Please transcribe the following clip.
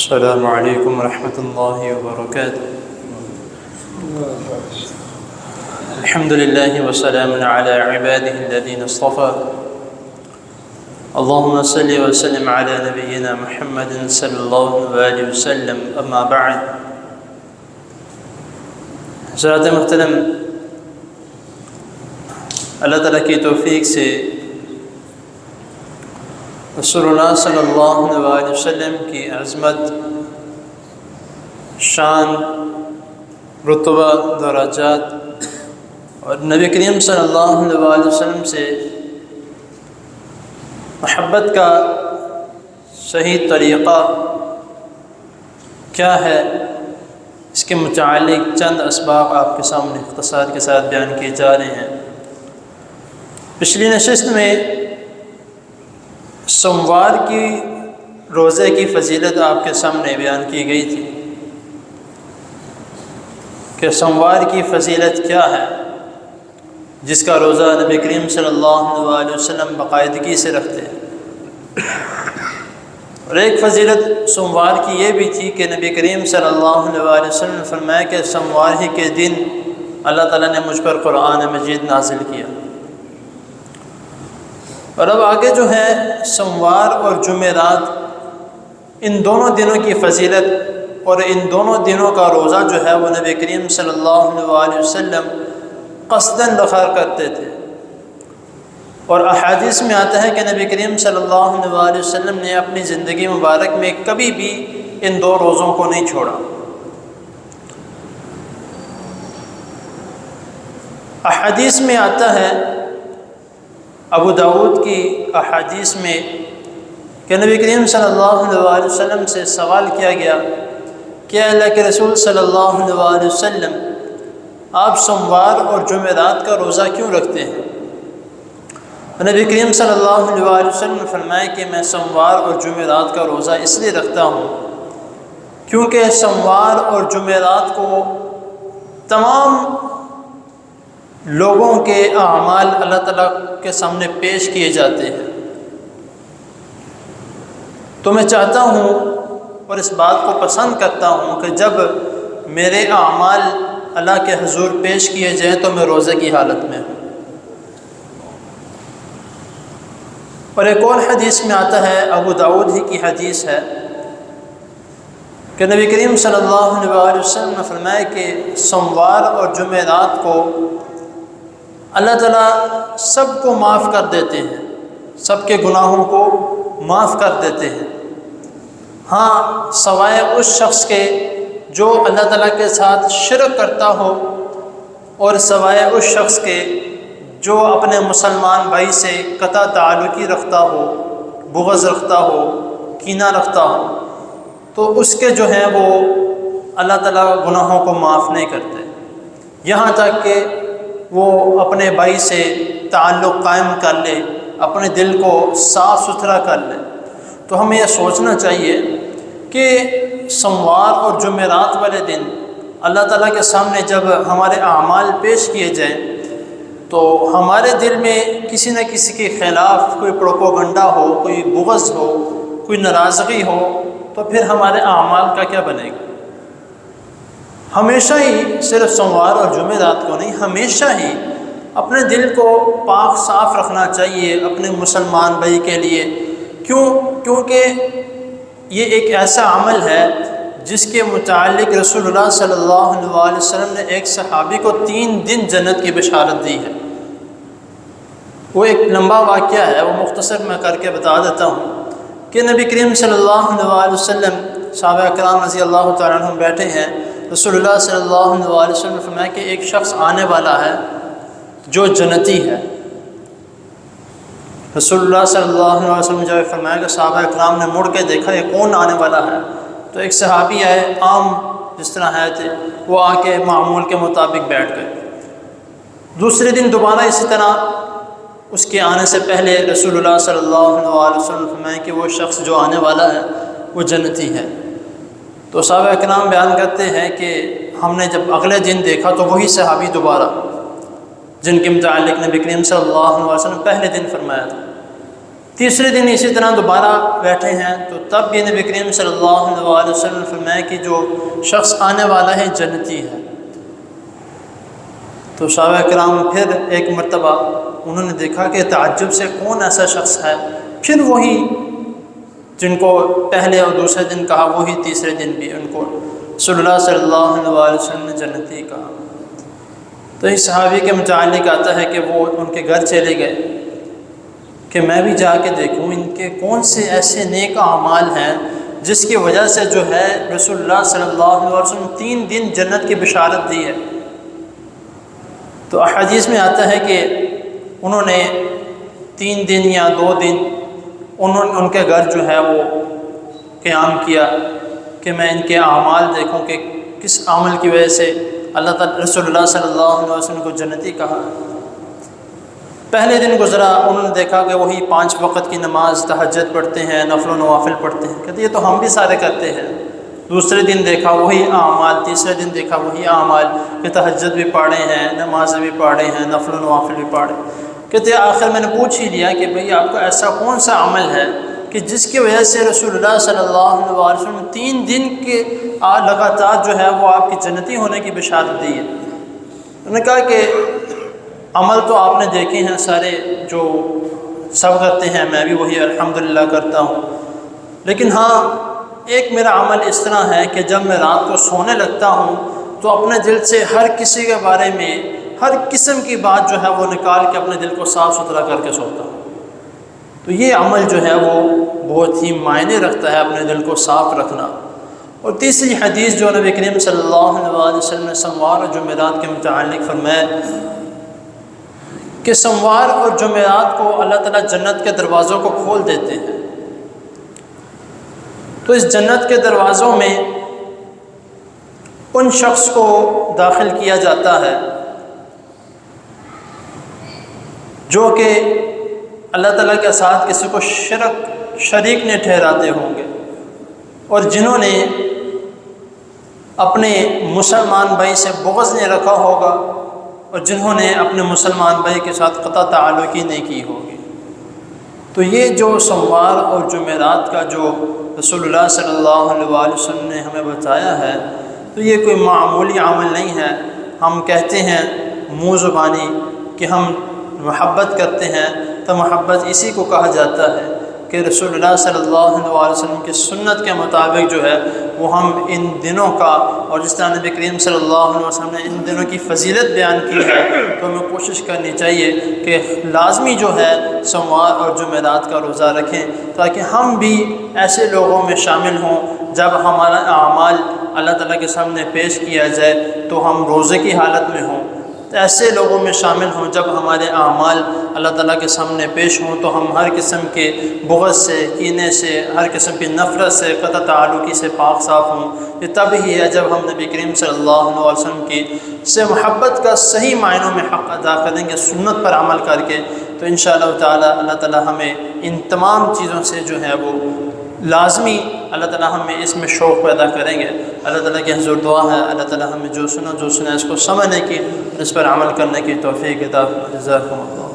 السلام علیکم ورحمۃ اللہ وبرکاتہ۔ الحمد للہ وسلام علی عبادہ الذین اصطفى۔ اللہم صلی وسلم علی نبینا محمد صلی اللہ علیہ وسلم، اما بعد۔ حضرات محترم، اللہ تعالیٰ کی توفیق سے رسول اللہ صلی اللہ علیہ وسلم کی عظمت، شان، رتبہ، درجات اور نبی کریم صلی اللہ علیہ وسلم سے محبت کا صحیح طریقہ کیا ہے، اس کے متعلق چند اسباب آپ کے سامنے اختصار کے ساتھ بیان کیے جا رہے ہیں۔ پچھلی نشست میں سوموار کی روزے کی فضیلت آپ کے سامنے بیان کی گئی تھی کہ سوموار کی فضیلت کیا ہے، جس کا روزہ نبی کریم صلی اللہ علیہ وسلم باقاعدگی سے رکھتے ہیں۔ اور ایک فضیلت سوموار کی یہ بھی تھی کہ نبی کریم صلی اللہ علیہ وسلم نے فرمایا کہ سوموار ہی کے دن اللہ تعالیٰ نے مجھ پر قرآن مجید نازل کیا۔ اور اب آگے جو ہے سوموار اور جمعرات، ان دونوں دنوں کی فضیلت اور ان دونوں دنوں کا روزہ جو ہے وہ نبی کریم صلی اللہ علیہ وسلم قصداً رکھا کرتے تھے۔ اور احادیث میں آتا ہے کہ نبی کریم صلی اللہ علیہ وسلم نے اپنی زندگی مبارک میں کبھی بھی ان دو روزوں کو نہیں چھوڑا۔ احادیث میں آتا ہے، ابو داؤد کی احادیث میں، کہ نبی کریم صلی اللہ علیہ وسلم سے سوال کیا گیا کہ اللہ کے رسول صلی اللہ علیہ وسلم، آپ سوموار اور جمعرات کا روزہ کیوں رکھتے ہیں؟ نبی کریم صلی اللہ علیہ وسلم نے فرمایا کہ میں سوموار اور جمعرات کا روزہ اس لیے رکھتا ہوں کیونکہ سوموار اور جمعرات کو تمام لوگوں کے اعمال اللہ تعالیٰ کے سامنے پیش کیے جاتے ہیں۔ تو میں چاہتا ہوں اور اس بات کو پسند کرتا ہوں کہ جب میرے اعمال اللہ کے حضور پیش کیے جائیں تو میں روزے کی حالت میں ہوں۔ اور ایک اور حدیث میں آتا ہے، ابو داؤد ہی کی حدیث ہے، کہ نبی کریم صلی اللہ علیہ وسلم نے فرمایا کہ سوموار اور جمعرات کو اللہ تعالیٰ سب کو معاف کر دیتے ہیں، سب کے گناہوں کو معاف کر دیتے ہیں، ہاں سوائے اس شخص کے جو اللہ تعالیٰ کے ساتھ شرک کرتا ہو، اور سوائے اس شخص کے جو اپنے مسلمان بھائی سے قطع تعلقی رکھتا ہو، بغض رکھتا ہو، کینہ رکھتا ہو، تو اس کے جو ہیں وہ اللہ تعالیٰ گناہوں کو معاف نہیں کرتے، یہاں تک کہ وہ اپنے بھائی سے تعلق قائم کر لے، اپنے دل کو صاف ستھرا کر لے۔ تو ہمیں یہ سوچنا چاہیے کہ سوموار اور جمعرات والے دن اللہ تعالیٰ کے سامنے جب ہمارے اعمال پیش کیے جائیں تو ہمارے دل میں کسی نہ کسی کے خلاف کوئی پروپیگنڈا ہو، کوئی بغض ہو، کوئی ناراضگی ہو، تو پھر ہمارے اعمال کا کیا بنے گا؟ ہمیشہ ہی، صرف سوموار اور جمعرات کو نہیں، ہمیشہ ہی اپنے دل کو پاک صاف رکھنا چاہیے اپنے مسلمان بھائی کے لیے۔ کیونکہ یہ ایک ایسا عمل ہے جس کے متعلق رسول اللہ صلی اللہ علیہ وسلم نے ایک صحابی کو 3 دن جنت کی بشارت دی ہے۔ وہ ایک لمبا واقعہ ہے، وہ مختصر میں کر کے بتا دیتا ہوں کہ نبی کریم صلی اللہ علیہ وسلم، صحابہ اکرام رضی اللہ تعالیٰ عنہم بیٹھے ہیں، رسول اللہ صلی اللہ علیہ وسلم نے فرمایا کہ ایک شخص آنے والا ہے جو جنتی ہے۔ رسول اللہ صلی اللہ علیہ وسلم نے جب فرمایا کہ صحابہ اکرام نے مڑ کے دیکھا یہ کون آنے والا ہے، تو ایک صحابی آئے، عام جس طرح آئے تھے، وہ آ کے معمول کے مطابق بیٹھ گئے۔ دوسرے دن دوبارہ اسی طرح اس کے آنے سے پہلے رسول اللہ صلی اللہ علیہ وسلم نے فرمایا کہ وہ شخص جو آنے والا ہے وہ جنتی ہے۔ تو صحابہ اکرام بیان کرتے ہیں کہ ہم نے جب اگلے دن دیکھا تو وہی صحابی دوبارہ جن کے متعلق نبی کریم صلی اللہ علیہ وسلم پہلے دن فرمایا تھا، تیسرے دن اسی طرح دوبارہ بیٹھے ہیں تو تب بھی نبی کریم صلی اللہ علیہ وسلم نے فرمایا کہ جو شخص آنے والا ہے جنتی ہے۔ تو صحابہ کرام پھر ایک مرتبہ انہوں نے دیکھا کہ تعجب سے کون ایسا شخص ہے، پھر وہی جن کو پہلے اور دوسرے دن کہا وہی تیسرے دن بھی ان کو رسول اللہ صلی اللہ علیہ وسلم نے جنتی کہا۔ تو اس صحابی کے متعلق آتا ہے کہ وہ ان کے گھر چلے گئے کہ میں بھی جا کے دیکھوں ان کے کون سے ایسے نیک اعمال ہیں جس کی وجہ سے جو ہے رسول اللہ صلی اللہ علیہ وسلم 3 دن جنت کی بشارت دی ہے۔ تو احادیث میں آتا ہے کہ انہوں نے 3 دن یا 2 دن ان کے گھر جو ہے وہ قیام کیا کہ میں ان کے اعمال دیکھوں کہ کس عمل کی وجہ سے اللہ تعالی رسول اللہ صلی اللہ علیہ وسلم کو جنتی کہا۔ پہلے دن گزرا، انہوں نے دیکھا کہ وہی 5 وقت کی نماز تہجد پڑھتے ہیں، نفل و نوافل پڑھتے ہیں، کہتے یہ تو ہم بھی سارے کرتے ہیں۔ دوسرے دن دیکھا وہی اعمال، تیسرے دن دیکھا وہی اعمال کہ تہجد بھی پڑھے ہیں، نمازیں بھی پڑھے ہیں، نفل و نوافل بھی پڑھے۔ کہتے آخر میں نے پوچھ ہی لیا کہ بھئی آپ کا ایسا کون سا عمل ہے کہ جس کی وجہ سے رسول اللہ صلی اللہ علیہ وسلم 3 دن کے لگاتار جو ہے وہ آپ کی جنتی ہونے کی بشارت دی ہے۔ انہوں نے کہا کہ عمل تو آپ نے دیکھے ہیں سارے جو سب کرتے ہیں، میں بھی وہی الحمدللہ کرتا ہوں، لیکن ہاں ایک میرا عمل اس طرح ہے کہ جب میں رات کو سونے لگتا ہوں تو اپنے دل سے ہر کسی کے بارے میں ہر قسم کی بات جو ہے وہ نکال کے اپنے دل کو صاف ستھرا کر کے سوتا ہوں۔ تو یہ عمل جو ہے وہ بہت ہی معنی رکھتا ہے، اپنے دل کو صاف رکھنا۔ اور تیسری حدیث جو نبی کریم صلی اللہ علیہ وسلم نے سموار اور جمعرات کے متعلق فرمایا کہ سموار اور جمعرات کو اللہ تعالیٰ جنت کے دروازوں کو کھول دیتے ہیں۔ تو اس جنت کے دروازوں میں ان شخص کو داخل کیا جاتا ہے جو کہ اللہ تعالیٰ کے ساتھ کسی کو شریک نہیں ٹھہراتے ہوں گے، اور جنہوں نے اپنے مسلمان بھائی سے بغض نہیں رکھا ہوگا، اور جنہوں نے اپنے مسلمان بھائی کے ساتھ قطع تعلقی نہیں کی ہوگی۔ تو یہ جو سموار اور جمعرات کا جو رسول اللہ صلی اللہ علیہ وسلم نے ہمیں بتایا ہے، تو یہ کوئی معمولی عمل نہیں ہے۔ ہم کہتے ہیں منہ زبانی کہ ہم محبت کرتے ہیں، تو محبت اسی کو کہا جاتا ہے کہ رسول اللہ صلی اللہ علیہ وسلم کی سنت کے مطابق جو ہے وہ ہم ان دنوں کا، اور جس طرح نبی کریم صلی اللہ علیہ وسلم نے ان دنوں کی فضیلت بیان کی ہے، تو ہمیں کوشش کرنی چاہیے کہ لازمی جو ہے سموار اور جمعرات کا روزہ رکھیں، تاکہ ہم بھی ایسے لوگوں میں شامل ہوں جب ہمارا اعمال اللہ تعالیٰ کے سامنے پیش کیا جائے تو ہم روزے کی حالت میں ہوں، ایسے لوگوں میں شامل ہوں جب ہمارے اعمال اللہ تعالیٰ کے سامنے پیش ہوں تو ہم ہر قسم کے بغض سے، کینے سے، ہر قسم کی نفرت سے، قطع تعلقی سے پاک صاف ہوں۔ یہ تب ہی ہے جب ہم نبی کریم صلی اللہ علیہ وسلم کی سے محبت کا صحیح معنوں میں حق ادا کریں گے، سنت پر عمل کر کے۔ تو انشاءاللہ تعالیٰ اللہ تعالیٰ ہمیں ان تمام چیزوں سے جو ہے وہ لازمی اللہ تعالیٰ ہمیں اس میں شوق پیدا کریں گے۔ اللہ تعالیٰ کی حضور دعا ہے اللہ تعالیٰ ہمیں جو سنا اس کو سمجھنے کی، اس پر عمل کرنے کی توفیق عطا فرمائے۔ جزاکم اللہ۔